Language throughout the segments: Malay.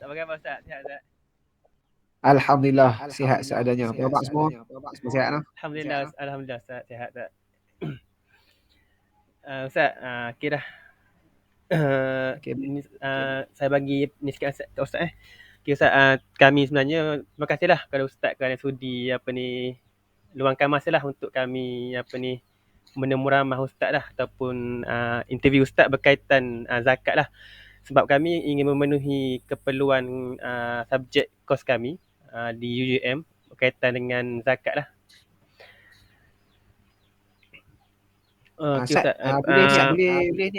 Apa khabar Ustaz? Sihat Ustaz? Alhamdulillah sihat seadanya. Apa khabar semua? Semua sihat lah. Alhamdulillah Ustaz, sihat Ustaz. Ustaz, okey dah. Okay. Saya bagi ni sikit kat Ustaz. Okay Ustaz, kami sebenarnya terima kasihlah kepada Ustaz kerana sudi luangkan masa lah untuk kami menemu ramah Ustaz lah ataupun interview Ustaz berkaitan zakat lah. Sebab kami ingin memenuhi keperluan subjek kos kami di UUM berkaitan dengan zakat lah. Okay, Ustaz.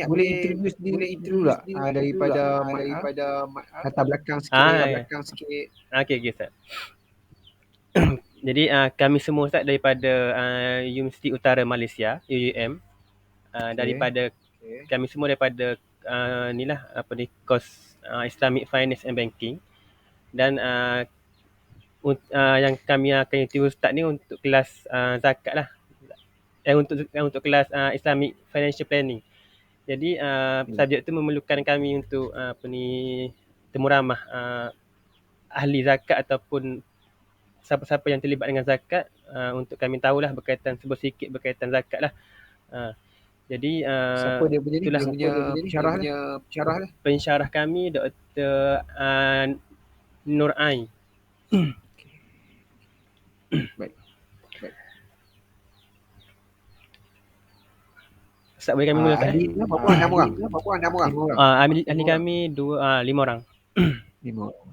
Boleh interview sendiri dulu tak? Daripada latar belakang sikit. Okay Ustaz. Jadi kami semua Ustaz daripada Universiti Utara Malaysia, UUM. Kami semua daripada kos Islamic Finance and Banking. Dan yang kami akan interview Ustaz ni untuk kelas zakat lah. Untuk kelas Islamic Financial Planning. Jadi subjek tu memerlukan kami untuk temu ramah ahli zakat ataupun siapa-siapa yang terlibat dengan zakat untuk kami tahulah sikit berkaitan zakat lah. Jadi siapa dia punya pensyarah lah? Pensyarah kami Dr. Nur Ain. Baik. Ustaz boleh kami mula Ustaz? Berapa orang? Ahli kami 5 orang. 5 orang.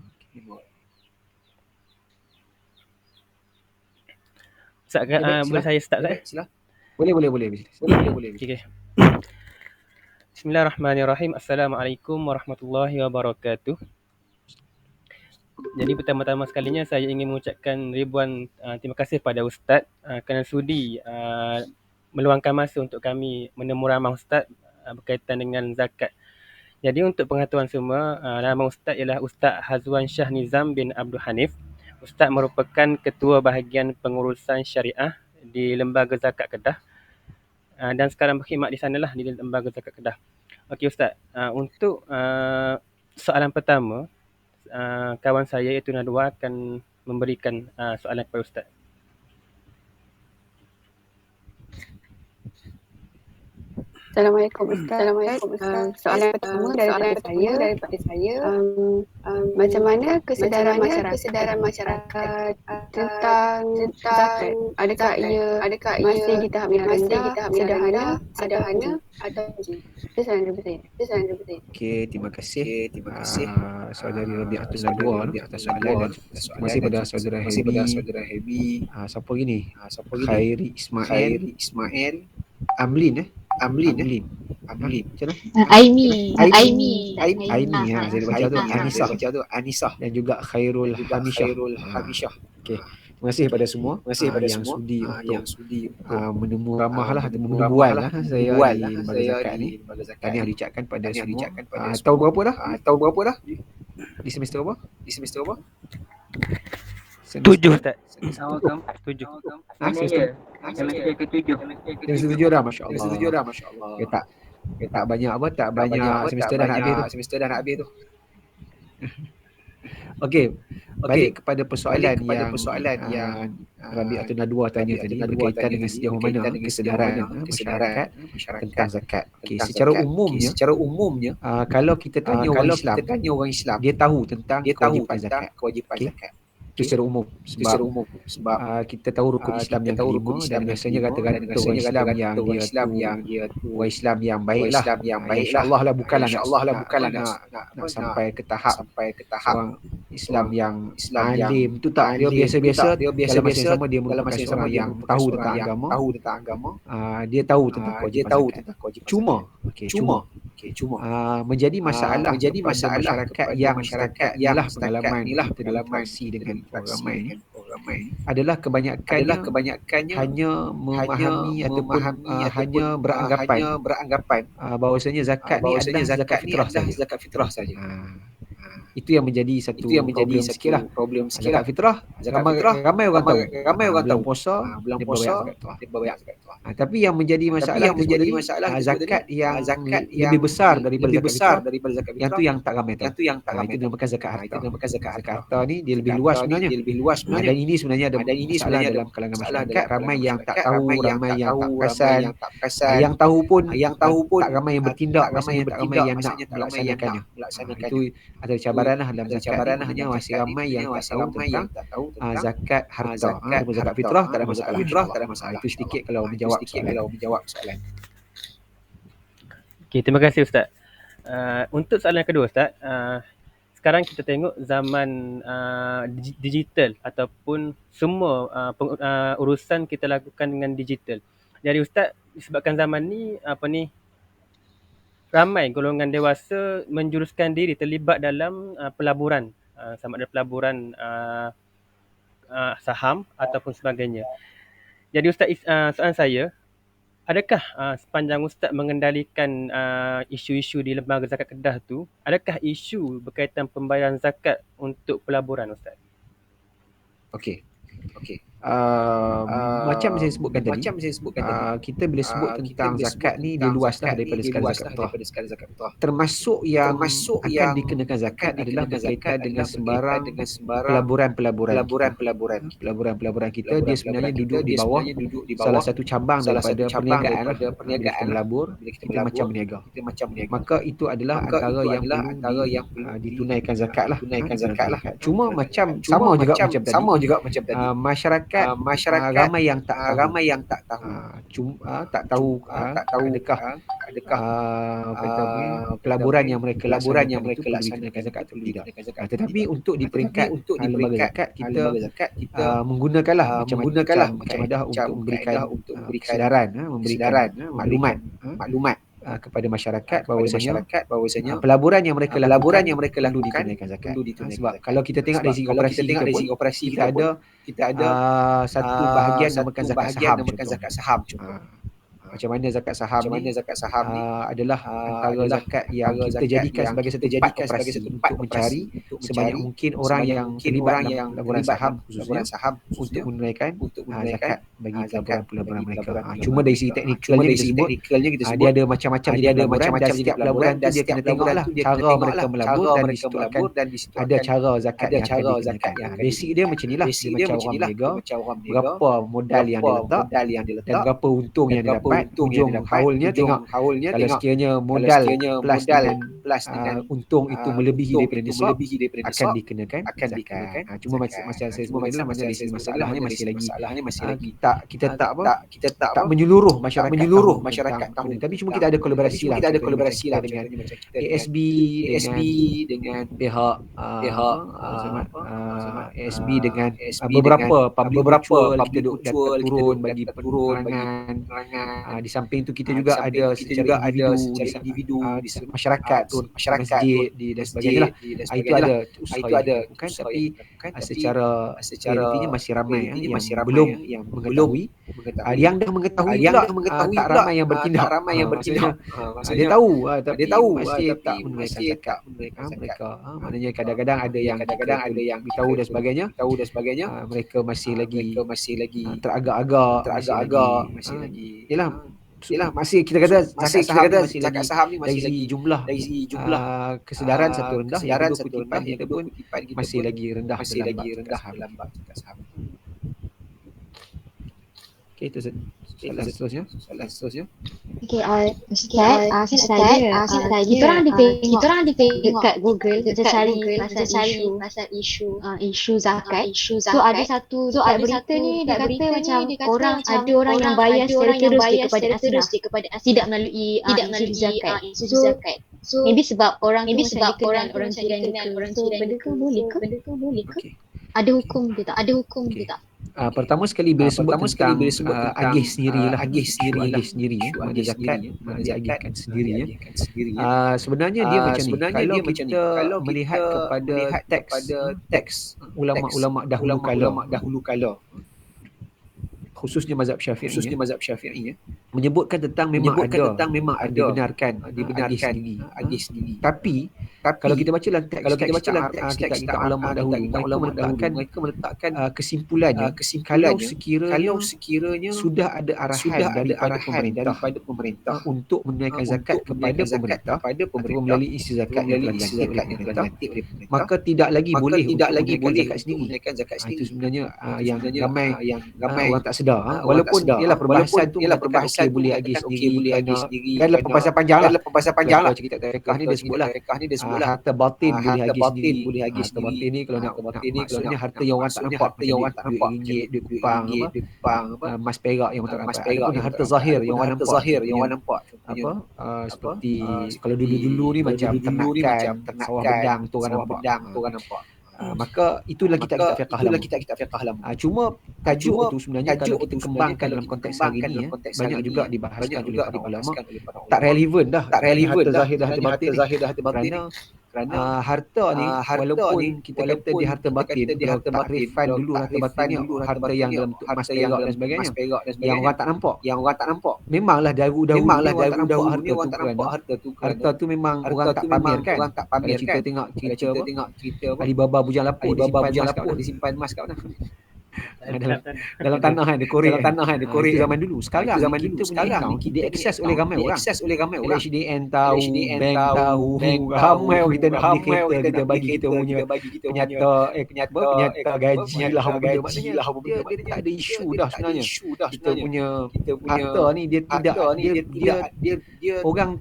Ustaz, boleh saya start Ustaz? Boleh. Okay. Bismillahirrahmanirrahim. Assalamualaikum warahmatullahi wabarakatuh. Jadi pertama-tama sekalinya saya ingin mengucapkan ribuan terima kasih pada Ustaz kerana sudi meluangkan masa untuk kami menemu ramah Ustaz berkaitan dengan zakat. Jadi untuk pengetahuan semua, nama Ustaz ialah Ustaz Hazwan Shah Nizam bin Abdul Hanif. Ustaz merupakan Ketua Bahagian Pengurusan Syariah di Lembaga Zakat Kedah dan sekarang berkhidmat di sanalah di Lembaga Zakat Kedah. Okey Ustaz, untuk soalan pertama, kawan saya iaitu Nadwa akan memberikan soalan kepada Ustaz. Assalamualaikum Ustaz. Soalan pertama daripada saya, macam mana kesedaran masyarakat tentang zakat? Adakah ia masih di tahap yang rendah, sederhana atau itu sahaja daripada saya. Okey, terima kasih saudari Rabi'atul Nadwa atas soalan dan terima kasih pada saudara Hebi. Siapa lagi ni? Khairi Ismail. Amlin. Macam mana? Aimi. Saya baca tu Anisah dan juga Khairul Hamishah. Okey. Terima kasih pada semua yang sudi untuk menemu ramah lah atau membual lah saya di Lembaga Zakat ni. Tahniah diucapkan pada semua. Tahun berapa dah? Di semester apa? 7 Ustaz. 7. Semester ke-7. Semester 7 dah, masya-Allah. Tak banyak semester dah nak habis tu. Okey, balik kepada persoalan yang Rabi'atul Nadwa tanya tadi berkaitan dengan sejauh mana kesedaran masyarakat tentang zakat. Okey, secara umumnya kalau kita tanya orang Islam, dia tahu tentang kewajipan zakat. Itu secara umum sebab kita tahu rukun Islam yang kelima dan biasanya kata-kata orang Islam yang dia Islam yang baiklah. InsyaAllah lah bukanlah nak sampai ke tahap orang Islam yang alim tu tak, dia biasa-biasa dalam masa yang sama dia merupakan seorang yang tahu tentang agama. Dia tahu tentang kewajipan zakat. Cuma menjadi masalah masyarakat yang ialah pengalaman kita dalam interaksi dengan orang ramai adalah kebanyakannya hanya memahami ataupun hanya beranggapan bahawasanya zakat ni adalah zakat fitrah saja. Itu yang menjadi satu problem sikitlah. Zakat fitrah ramai orang tahu. Bulan puasa dia berbayar zakat fitrah. Tapi yang menjadi masalah zakat yang lebih besar daripada zakat fitrah, yang tu yang tak ramai tahu. Itu dinamakan zakat harta. Zakat harta ni dia lebih luas sebenarnya. Dan ini sebenarnya ada masalah dalam kalangan masyarakat. Ramai yang tak tahu, ramai yang tak perasan. Yang tahu pun tak ramai yang bertindak, maksudnya tak ramai yang nak melaksanakannya. Itu ada cabaran lah dalam zakat ni. Hanya masih ramai yang tak tahu tentang zakat harta. Zakat fitrah tak ada masalah. Itu sedikit kalau menjawab soalan. Okey, terima kasih Ustaz. Untuk soalan kedua Ustaz, sekarang kita tengok zaman digital ataupun semua urusan kita lakukan dengan digital. Jadi Ustaz, disebabkan zaman ni ramai golongan dewasa menjuruskan diri terlibat dalam pelaburan, sama ada pelaburan saham ataupun sebagainya. Jadi Ustaz, soalan saya, adakah sepanjang Ustaz mengendalikan isu-isu di lembaga zakat Kedah tu, adakah isu berkaitan pembayaran zakat untuk pelaburan Ustaz? Okey. Macam saya sebutkan tadi, kita bila sebut tentang zakat ni dia luaslah daripada sekadar zakat fitrah. Termasuk yang akan dikenakan zakat adalah berkaitan dengan sembarang pelaburan kita. Dia sebenarnya duduk di bawah salah satu cabang daripada perniagaan. Bila kita melabur, kita macam berniaga. Maka itu adalah antara yang perlu ditunaikan zakat lah. Cuma macam sama juga macam tadi. Masyarakat ramai yang tak tahu adakah pelaburan yang mereka laksanakan dikenakan zakat atau tidak. Tetapi untuk di peringkat lembaga zakat kita menggunakanlah macam ada untuk memberikan kesedaran, memberikan maklumat kepada masyarakat bahawasanya pelaburan yang mereka lakukan perlu ditunaikan zakat. Sebab kalau kita tengok dari segi operasi kita ada satu bahagian namakan zakat saham. Macam mana zakat saham ni adalah antara zakat yang kita jadikan sebagai satu tempat operasi untuk mencari sebanyak mungkin orang yang terlibat dalam pelaburan saham khususnya untuk menunaikan zakat bagi pelaburan mereka. Cuma dari segi teknikalnya kita sebut dia ada macam-macam dan setiap pelaburan tu dia kena tengoklah cara mereka melabur dan di situ ada cara zakat yang akan dikenakan. Basic dia macam inilah, dia macam orang berniaga, berapa modal yang dia letak dan berapa untung yang dia dapat. Ujung haulnya tengok kalau sekiranya modal plus dengan untung itu melebihi daripada nisab akan dikenakan zakat. Cuma macam saya sebut adalah masalahnya masih lagi kita tak menyeluruh masyarakat tahu. Tapi cuma kita ada kolaborasi lah dengan ASB dengan pihak ASB dengan beberapa kita duk turun bagi penerangan. Di samping itu kita juga ada secara individu di masyarakat masjid dan sebagainya lah. Itu ada usaha bukan, tapi secara realitinya masih ramai yang belum mengetahui. Yang dah mengetahui tak ramai yang bertindak. Dia tahu masih tak menunaikan zakat mereka. Maknanya kadang-kadang ada yang tahu dan sebagainya. Mereka masih lagi teragak-agak, masih lagi Yalah, masih kita kata zakat saham ni masih lagi jumlah kesedaran satu rendah, yang kedua kutipan kita pun masih lagi rendah dalam bab zakat saham. Okey, itu soalan seterusnya. Okey, Ustaz, kita orang ada dekat Google, kita cari pasal isu zakat. So ada satu berita ni dia kata macam ada orang yang bayar secara terus kepada asnaf tidak melalui zakat. So maybe sebab orang tu kenal orang tidak kenal orang tu, benda tu boleh ke? Ada hukum ke tak? Pertama sekali bila sebut tentang agih sendiri mana zakat diagihkan sendiri sebenarnya dia macam ni. Kalau kita melihat kepada teks ulama-ulama dahulu kala khususnya mazhab Syafi'i menyebutkan tentang memang ada dibenarkan agih sendiri. Tapi kalau kita baca dalam teks kitab ulama dahulu, mereka meletakkan kesimpulannya kalau sekiranya sudah ada arahan daripada pemerintah untuk menunaikan zakat kepada pemerintah ataupun melalui isi zakat yang telah dilantik oleh pemerintah, maka tidak lagi boleh menunaikan zakat sendiri. Itu sebenarnya yang ramai orang tak sedar. Walaupun ialah perbahasan tu mengatakan boleh bagi sendiri dan dalam perbahasan panjang lah. Kalau cerita fiqh ni dia sebutlah harta batin boleh bagi sendiri. Harta batin ni kalau nak maksudnya harta yang orang tak nampak, duit ringgit, duit kupang, emas perak yang orang tak nampak, ataupun harta zahir yang orang nampak. Seperti kalau dulu-dulu ni macam ternakan, sawah bedang tu orang nampak. Maka itulah kitab fiqh lama. Cuma tajuk tu sebenarnya kalau kita kembangkan dalam konteks hari ni banyak juga dibahaskan oleh para ulama, tak relevan dah harta zahir dan harta batin kerana harta ni walaupun kita kata dia harta batin, takrifan dulu harta batin ni harta yang dalam bentuk emas perak dan sebagainya yang orang tak nampak. Memanglah dahulu orang tak nampak harta tu. Harta tu memang orang tak pamerkan. Kalau kita tengok cerita Alibaba Bujang Lapuk disimpan emas kat mana? Dalam tanah kan, dia korek zaman dulu. Sekarang kita punya account diakses oleh ramai orang. HDN tahu, bank tahu, ramai orang kita nak beli kereta, kita bagi kita punya penyata gaji lah apa benda. Maknanya dia tak ada isu dah sebenarnya. Kita punya harta ni dia tidak dia orang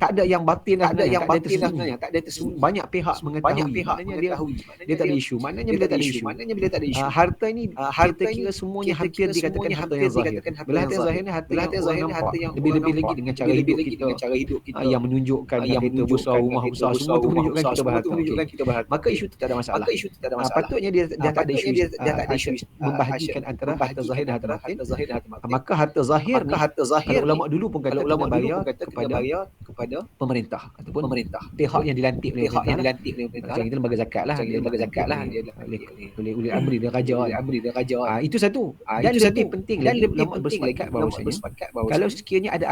tak ada yang batin dah sebenarnya. Tak ada tersembunyi. Banyak pihak mengetahui. Maknanya dia tak ada isu. Maknanya bila tak ada isu. Harta ini kita kira semuanya hampir dikatakan harta yang zahir. Bila harta yang zahir ni harta yang nampak. Lebih-lebih lagi dengan cara hidup kita yang menunjukkan kita besar, rumah besar, semua tu menunjukkan kita berharta. Maka isu tu tak ada masalah. Patutnya dia tak ada isu membahagikan antara harta zahir dan harta batin. Maka harta zahir ni kalau ulama dulu pun kata bayar kepada pemerintah ataupun pihak yang dilantik oleh pemerintah. Macam kita lembaga zakat lah. Oleh amri dan raja. Itu satu. Dan lebih penting lagi ulama bersepakat bahawasanya kalau sekiranya ada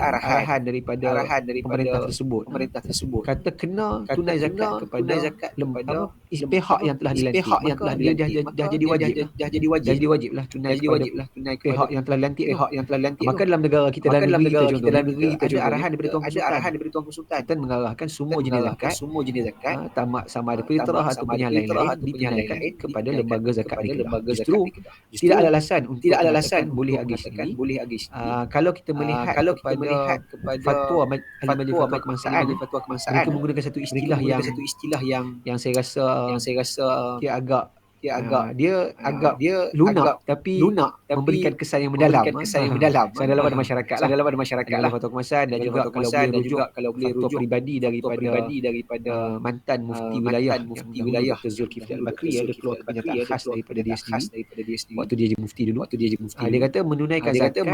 arahan daripada pemerintah tersebut kata kena tunai zakat kepada lembaga pihak yang telah dilantik, maka dia dah jadi wajib lah tunai kepada pihak yang telah dilantik. Maka dalam negara kita, dalam negeri kita ada arahan daripada Tuan Sultan dan mengarahkan semua jenis zakat sama ada fitrah ataupun yang lain-lain ditunaikan kepada lembaga zakat di Kedah. Justru tidak ada alasan boleh agis sendiri. Kalau kita melihat kepada fatwa Majlis Fatwa Kebangsaan, mereka menggunakan satu istilah yang saya rasa dia agak lunak tapi memberikan kesan yang mendalam pada masyarakat dalam fatwa kebangsaan. Dan juga kalau boleh rujuk fatwa peribadi daripada mantan mufti wilayah Dr. Zulkifli Al-Bakri, dia keluar pernyataan khas daripada dia sendiri waktu dia jadi mufti dulu. Dia kata menunaikan zakat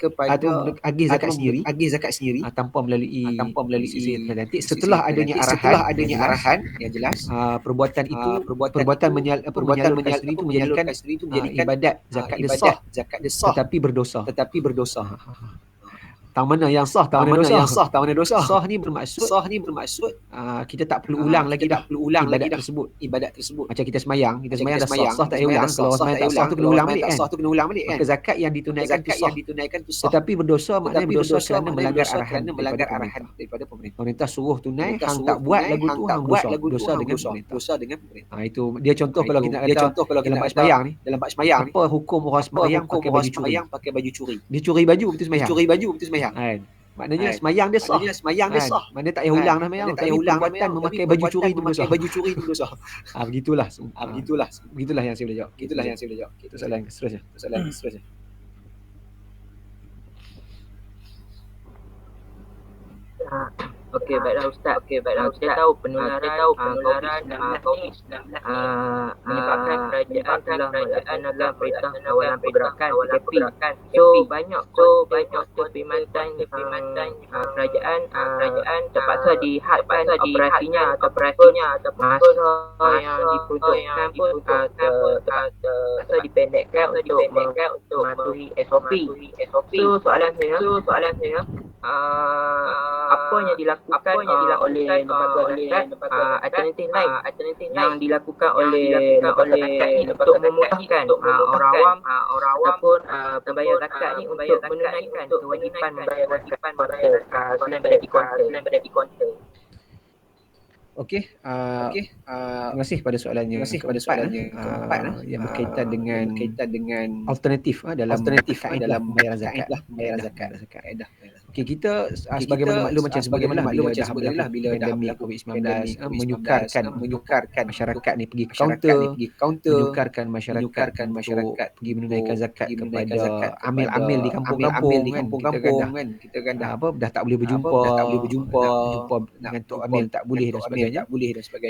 kepada atau agih zakat sendiri tanpa melalui nanti setelah adanya arahan yang jelas. Perbuatan itu menyalurkan sendiri itu menjadikan ibadat zakat dia sah tetapi berdosa. Tang mana yang sah, tang mana dosa. Sah ni bermaksud kita tak perlu ulang lagi dah ibadat tersebut. Macam kita semayang dah sah tak payah ulang. Kalau semayang tak sah tu kena ulang balik kan. Maka zakat yang ditunaikan tu sah. Tetapi berdosa maknanya berdosa kerana melanggar arahan daripada pemerintah suruh tunai, hang tak buat lagu tu hang dosa dengan pemerintah. Itu dia contoh kalau kita nak kata dalam bab semayang ni apa hukum orang semayang pakai baju curi. Dia curi baju betul semayang. Maknanya semayang dia sah. Maknanya tak payah ulang dah semayang. Perbuatan memakai baju curi itu dosa. Begitulah yang saya boleh jawab. Itu soalan seterusnya. Okey, baiklah Ustaz. Kita tahu penularan COVID menyebabkan kerajaan telah melaksanakan perintah kawalan pergerakan PKP. So banyak perkhidmatan kerajaan terpaksa dihadkan operasinya atau masa yang diperuntukkan pun terpaksa dipendekkan untuk mematuhi SOP. So soalan saya apa yang dilakukan oleh lembaga zakat, alternatif lain yang dilakukan oleh lembaga zakat ni untuk memudahkan orang awam ataupun pembayar zakat ni untuk menunaikan kewajipan membayar zakat pada selain daripada e-counter. Okey, terima kasih pada soalannya keempat yang berkaitan dengan alternatif dalam pembayaran zakat. Okey, kita sebagaimana maklum macam sebagaimana bila pandemik COVID-19 menyukarkan masyarakat ni pergi ke kaunter, menyukarkan masyarakat untuk pergi menunaikan zakat kepada amil-amil di kampung-kampung kan. Kita kan dah tak boleh berjumpa dengan tok amil tak boleh dan sebagainya.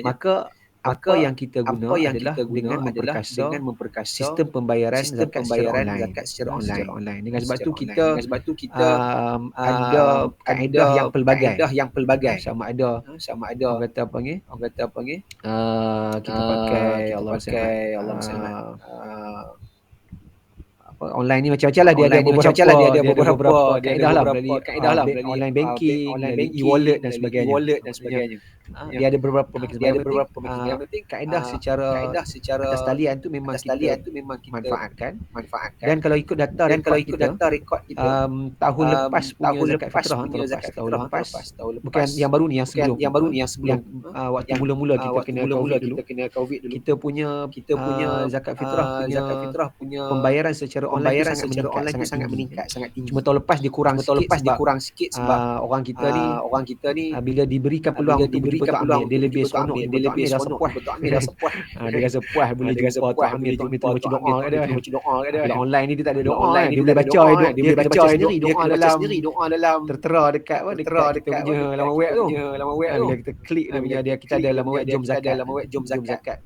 Maka apa yang kita guna adalah dengan memperkasa sistem pembayaran zakat secara online. Dengan sebab tu kita ada kaedah yang pelbagai. Sama ada orang kata apa ni? Kita pakai online ni macam-macam lah, dia ada beberapa kaedah lah, online banking, e-wallet dan sebagainya. Dia ada beberapa mekanisme. Yang penting kaedah secara atas talian tu memang kita manfaatkan. Dan kalau ikut data rekod kita tahun lepas punya zakat fitrah, bukan yang baru ni, yang sebelum waktu mula-mula kita kena COVID dulu, kita punya zakat fitrah punya pembayaran secara online sangat meningkat, sangat tinggi. Cuma tahun lepas dia kurang sikit sebab orang kita ni bila diberikan peluang untuk berjumpa tok amil, dia lebih seronok, dia dah sepuas. Dia rasa puas boleh jumpa tok amil baca doa kat dia. Bila online ni dia tak ada doa, dia boleh baca sendiri doa dalam tertera dekat kita punya laman web tu. Bila kita klik kita ada laman web jom zakat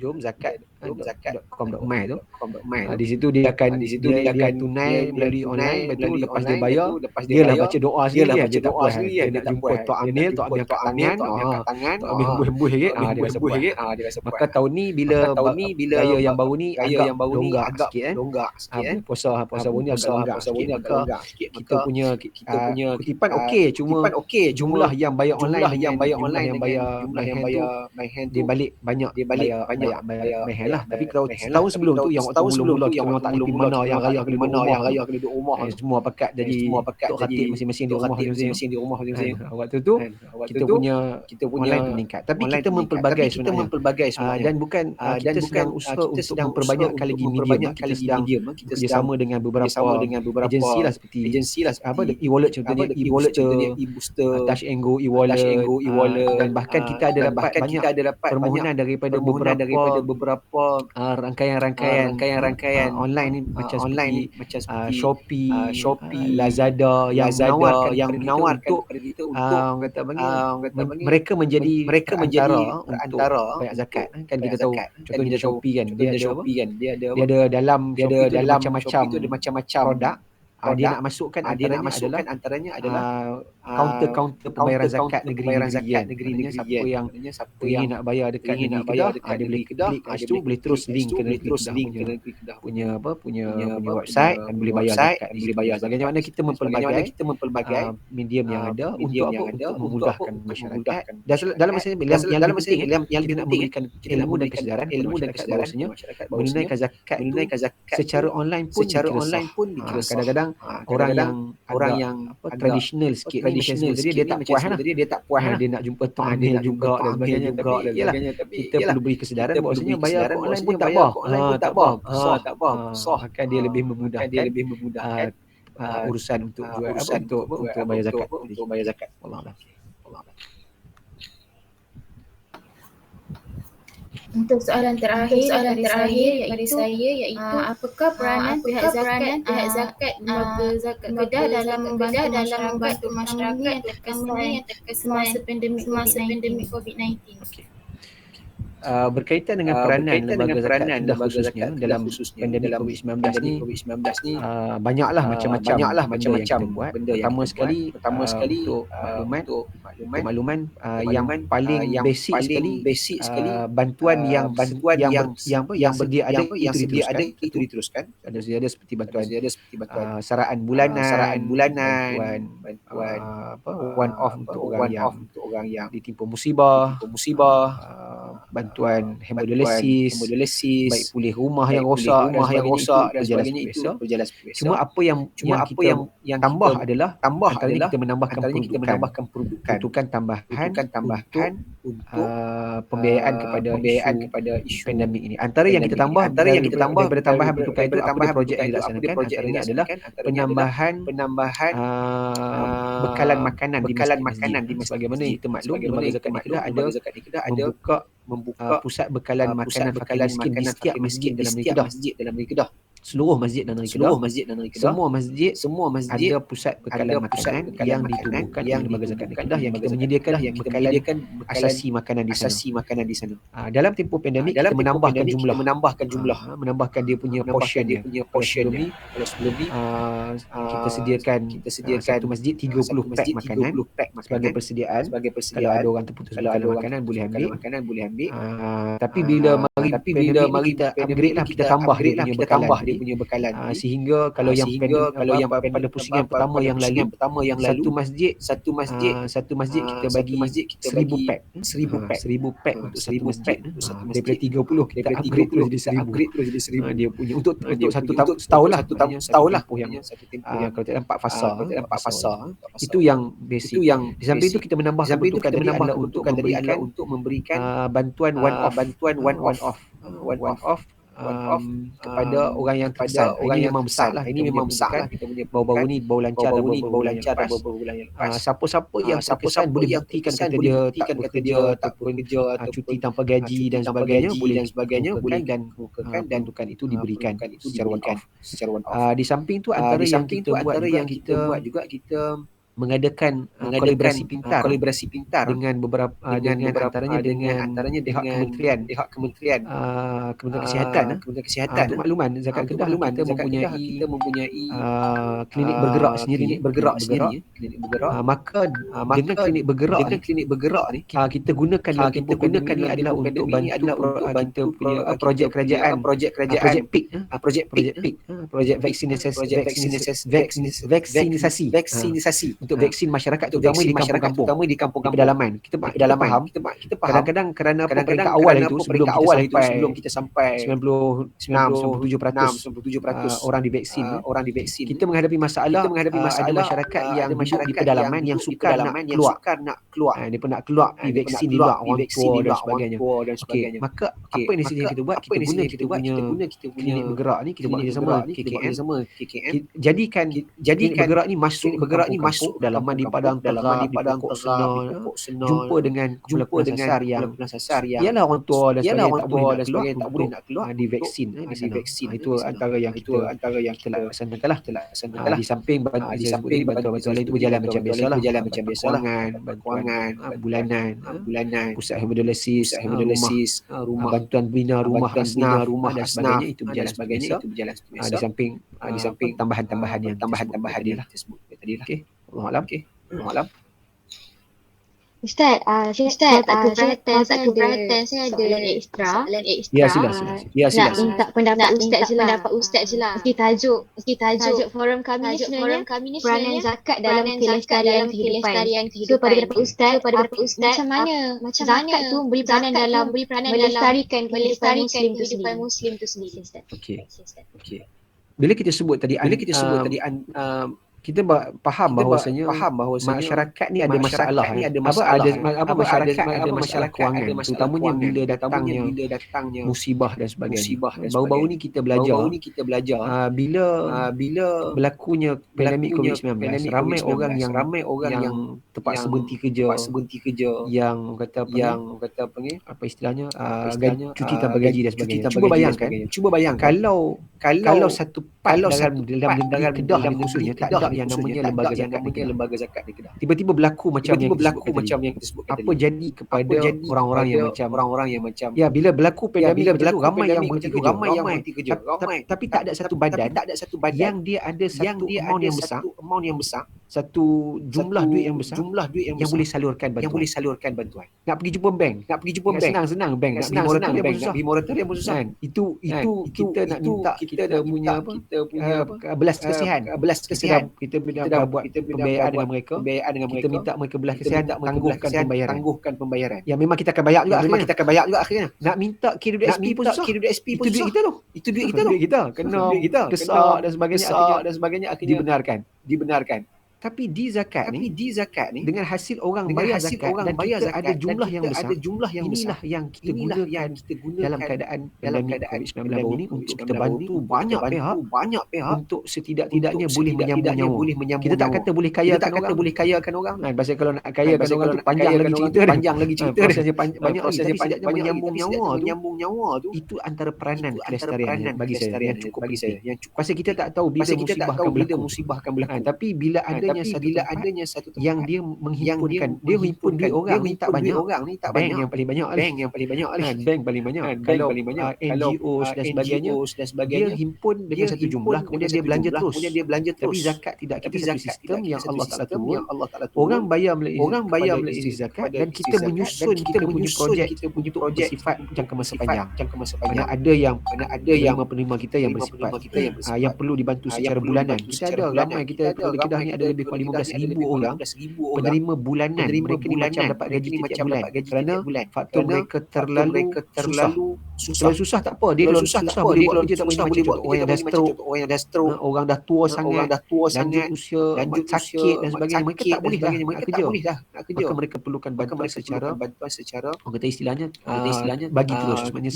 jomzakat.com.my tu. Di situ dia akan tunai melalui online, betul. Lepas dia bayar, dia lah baca doa sendiri, dia tak puas. Dia nak jumpa tok amil angkat tangan, tok amil hembus sikit, dia rasa puas. Maka tahun ni bila gaya yang baru ni agak longgar sikit. Puasa baru ni agak longgar sikit. Kita punya kutipan okey, jumlah yang bayar online yang bayar by hand dia balik banyak by hand lah. Tapi kalau tahun sebelum tu, yang waktu mula-mula kita memang tak reti mana yang raya kena duduk rumah, semua pakat jadi tok khatib masing-masing di rumah masing-masing. Waktu tu kita punya online meningkat. Tapi kita mempelbagai sebenarnya. Dan bukan kita sedang usaha untuk memperbanyakkan lagi medium. Kita sedang bekerjasama dengan beberapa agensi lah, seperti e-wallet contohnya, e-booster, Touch and Go e-wallet, dan bahkan kita ada dapat banyak permohonan daripada beberapa rangkaian online ni macam seperti Shopee, Lazada yang menawarkan untuk mereka menjadi antara bayar zakat. Kan kita tahu contohnya Shopee kan, dia ada dalam macam-macam produk. Dia nak masukkan antaranya adalah kaunter pembayaran zakat negeri. Siapa yang ingin nak bayar dekat negeri Kedah, dia boleh klik kat situ, boleh terus link ke negeri Kedah punya website, dan boleh bayar zakat, boleh bayar. Bagaimana mana kita mempelbagai medium yang ada untuk memudahkan masyarakat. Dan dalam masa ini yang penting kita nak memberikan ilmu dan kesedaran bahawasanya menunaikan zakat secara online pun dikira. Kadang-kadang orang yang tradisional sikit, dia tak puas, dia nak jumpa tok amil juga dan sebagainya. Tapi kita perlu beri kesedaran bahawasanya bayar online pun tak apa. Akan dia lebih memudahkan urusan untuk bayar zakat. Wallah. Untuk soalan terakhir dari saya iaitu apakah peranan pihak zakat lembaga zakat Kedah dalam membantu masyarakat yang terkesan semasa pandemik COVID-19? berkaitan dengan peranan lembaga zakat Kedah khususnya dalam pandemik COVID-19 ni, banyaklah macam-macam benda yang kita buat. Pertama sekali untuk makluman yang paling basic sekali, bantuan yang sedia ada itu diteruskan. Ada seperti bantuan saraan bulanan, bantuan one off untuk orang yang ditimpa musibah, bantuan hemodialisis, baik pulih rumah yang rosak dan sebagainya, itu berjalan seperti biasa. Cuma apa yang kita tambah adalah antaranya kita menambahkan peruntukan tambahan untuk pembiayaan kepada isu pandemik ini. Antara yang kita tambah daripada tambahan peruntukan itu, apa projek yang dilaksanakan antaranya adalah penambahan bekalan makanan di masjid. Sebagaimana kita maklum, lembaga zakat Kedah ada membuka pusat bekalan makanan fakir miskin di setiap masjid dalam negeri Kedah. Seluruh masjid dalam negeri Kedah, semua masjid ada pusat bekalan makanan yang ditubuhkan oleh lembaga zakat Kedah, yang kita menyediakan bekalan asasi makanan di sana. Dalam tempoh pandemik kita menambahkan jumlah, menambahkan dia punya portion. Kalau sebelum ni kita sediakan satu masjid 30 pack makanan sebagai persediaan. Kalau ada orang terputus makanan boleh ambil. Tapi bila mari kita upgrade lah, kita tambah dia punya bekalan, sehingga kalau yang pada pusingan pertama yang lalu satu masjid kita bagi 1000 pack untuk satu masjid. Daripada 30 kita upgrade terus jadi 1000. Dia punya untuk satu setahun lah yang kalau tak 4 fasa. Itu yang basic. Di samping itu kita menambahkan untuk memberikan bantuan one off kepada orang yang terkesan. Ini memang besar lah. Kita punya bau-bau ni bau lancar dan bau bulan yang lepas. Siapa-siapa yang terkesan boleh buktikan kata dia tak bekerja ataupun cuti tanpa gaji dan sebagainya, boleh kemukakan dan tuntukan itu diberikan secara one off. Di samping tu antara yang kita buat juga kita mengadakan kolaborasi pintar dengan beberapa antaranya pihak kementerian kesihatan. Untuk makluman, zakat Kedah kita mempunyai klinik bergerak sendiri. Maka dengan klinik bergerak ni kita gunakan ni adalah untuk bantu kita punya projek kerajaan, projek PIK, projek vaksinasi untuk vaksin masyarakat, terutama di kampung-kampung pedalaman. Kita faham kadang-kadang kerana peringkat awal itu sebelum kita sampai 97% orang divaksin, kita menghadapi masalah ada masyarakat yang hidup di pedalaman yang sukar nak keluar. Dia pun nak keluar pergi vaksin di luar, orang tua dan sebagainya. Maka apa yang kita buat, kita guna klinik bergerak ni, kita buat kerjasama KKM. Jadikan klinik bergerak ni masuk dalam di padang terap, di pokok senar, jumpa dengan kumpulan sasar yang ialah orang tua dan sebagainya tak boleh nak keluar divaksin di sana. Itu antara yang kita laksanakan lah. Di samping bantuan lain itu berjalan macam biasalah, kewangan bulanan, pusat hemodialisis, rumah, bantuan bina rumah asnaf dan sebagainya, itu berjalan biasa. Di samping tambahan-tambahan yang dia lah tersebut tadi lah. Okey, Allah Alam. Ustaz, saya tak keberatan, saya ada soalan ekstra. Ya, sila. Nak minta pendapat Ustaz je lah. Tajuk forum kami ni sebenarnya peranan zakat dalam kelestarian kehidupan. So pada Ustaz, macam mana zakat tu beri peranan dalam melestarikan kehidupan Muslim tu sendiri, Ustaz? Okey. Bila kita sebut tadi kita faham bahawasanya masyarakat ni ada masalah. Masyarakat ada masalah kewangan, terutamanya bila datangnya musibah dan sebagainya. Baru-baru ni kita belajar bila berlakunya pandemik COVID-19, ramai orang yang terpaksa berhenti kerja, yang kata apa ni, apa istilahnya, cuti tanpa gaji dan sebagainya. Cuba bayangkan kalau satu part dalam negeri Kedah ni khususnya tak ada yang namanya lembaga zakat di Kedah. Tiba-tiba berlaku macam yang kita sebutkan tadi. Apa jadi kepada orang-orang yang macam ya, bila berlaku pandemik macam tu, ramai yang berhenti kerja. Tapi tak ada satu badan yang dia ada satu amount yang besar, satu jumlah duit yang besar yang boleh salurkan bantuan. Nak pergi jumpa bank, senang bank, nak pergi moratorium pun susah. Itu kita nak minta kita punya belas kasihan. Kita buat pembiayaan dengan mereka. Kita minta mereka belas kasihan, tangguhkan pembayaran. Ya, memang kita akan bayar juga akhirnya. Nak minta KWSP pun susah. Itu duit kita tu. Kena kesal dan sebagainya akhirnya dibenarkan. Tapi di zakat ni dengan hasil orang bayar zakat dan kita ada jumlah yang besar, inilah yang kita gunakan dalam keadaan COVID-19 ini untuk kita bantu banyak pihak untuk setidak-tidaknya boleh menyambung nyawa. Kita tak kata boleh kayakan orang. Pasal kalau nak kayakan orang tu panjang lagi cerita. Prosesnya banyak lagi, tapi setidaknya menyambung nyawa tu itu antara peranan kelestarian bagi saya yang cukup. Pasal kita tak tahu bila musibah akan berlaku. Tapi bila adanya satu tempat yang dia menghimpun duit orang ni tak banyak, bank yang paling banyak. Kalau NGOs dan sebagainya dia himpun dengan satu jumlah, kemudian dia belanja terus. Tapi zakat tidak. Kita satu sistem yang Allah Taala turun. Orang bayar melalui zakat dan kita menyusun kita punya projek bersifat jangka masa panjang. Mana ada yang penerima kita yang bersifat yang perlu dibantu secara bulanan. Kita ada ramai, kita di Kedah ni ada lebih kurang 15,000 orang penerima bulanan. Mereka ni macam dapat gaji tiap bulan kerana faktor mereka terlalu susah. Tak apa, dia kalau susah boleh buat kerja, tak boleh buat orang yang dah stroke, orang dah tua sangat, lanjut usia, sakit dan sebagainya, mereka tak boleh nak kerja. Maka mereka perlukan bantuan secara orang kata istilahnya bagi terus, maknanya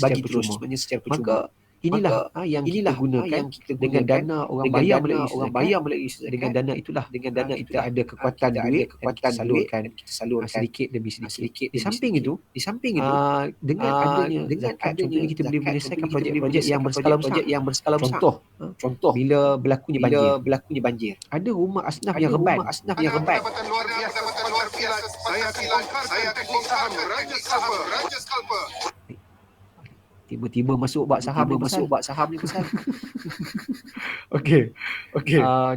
secara percuma. Maka inilah yang kita gunakan dengan dana orang bayar melalui zakat. Dengan dana itulah kita ada kekuatan duit dan kita salurkan sedikit demi sedikit. Di samping itu dengan adanya zakat, contohnya kita boleh menyelesaikan projek-projek yang berskala besar. Contoh bila berlakunya banjir. Ada rumah asnaf yang reban. Tiba-tiba masuk bab saham ni pasal. Okey.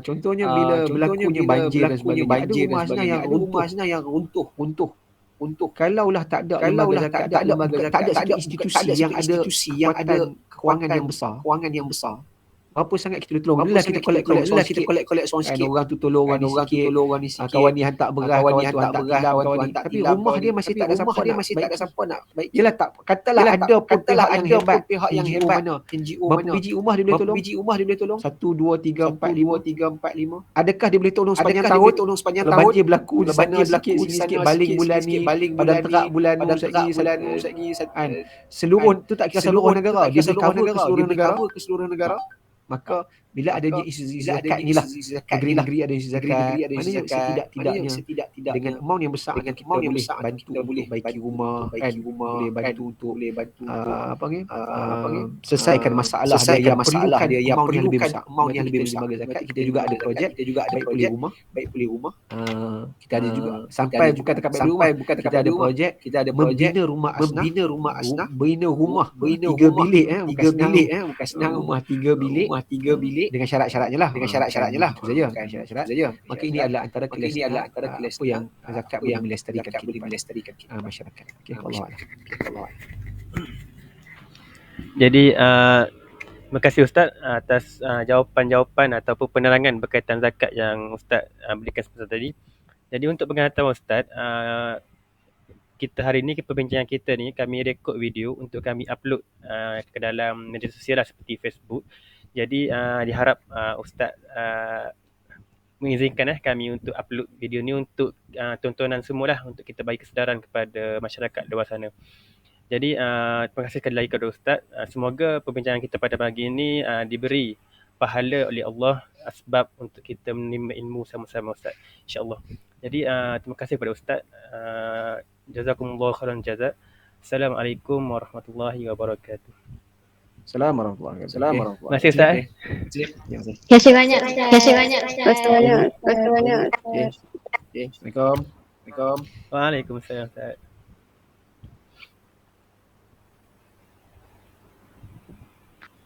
Contohnya bila berlakunya banjir dan sebagainya, ada rumah asnaf yang runtuh. Kalaulah tak ada lembaga zakat, tak ada satu institusi yang ada kewangan yang besar. Berapa sangat kita boleh tolong. Bila kita collect sound sikit. Orang tu tolong orang ni sikit. Kawan ni hantar beras, kawan tu hantar kilang. Tapi rumah dia masih tak ada siapa nak baik. Yelah, tak katalah ada pun pihak yang hebat. NGO mana. Biji rumah dia boleh tolong. 1, 2, 3, 4, 5. Adakah dia boleh tolong sepanjang tahun? Kalau banjir berlaku sikit baling bulan ni, padam terak bulan lagi. Seluruh tu tak kira seluruh negara. Dia boleh cover ke seluruh negara. Maka bila adanya isu zakat inilah, negeri-negeri ada isu zakat, maknanya setidak-tidaknya dengan amount yang besar kita boleh baiki rumah, boleh bantu untuk selesaikan masalah dia yang perlukan amount yang lebih besar. Zakat kita juga ada projek, baik boleh rumah. Kita ada juga sampai bukan dekat rumah, kita ada projek membina rumah asnaf, bina rumah 3 bilik bukan senang rumah 3 bilik dengan syarat-syaratnya lah. Itu saja. Maka ini adalah antara apa yang zakat boleh melestarikan masyarakat. Okey, Allah. Jadi terima kasih Ustaz atas jawapan ataupun penerangan berkaitan zakat yang Ustaz berikan sebentar tadi. Jadi untuk pengetahuan Ustaz, kita hari ini, perbincangan kita ni kami rekod video untuk kami upload ke dalam media sosial lah, seperti Facebook. Jadi diharap Ustaz mengizinkan kami untuk upload video ni untuk tontonan semualah, untuk kita bagi kesedaran kepada masyarakat luar sana. Jadi terima kasih sekali lagi kepada Ustaz. Semoga perbincangan kita pada pagi ini diberi pahala oleh Allah sebab untuk kita menimba ilmu sama-sama Ustaz, insya-Allah. Jadi terima kasih kepada Ustaz. Jazakumullah khairan jazak. Assalamualaikum warahmatullahi wabarakatuh. Assalamualaikum warahmatullahi wabarakatuh. Terima kasih Ustaz. Terima kasih banyak Ustaz. Terima kasih banyak. Terima kasih banyak. Assalamualaikum. Waalaikumsalam Ustaz.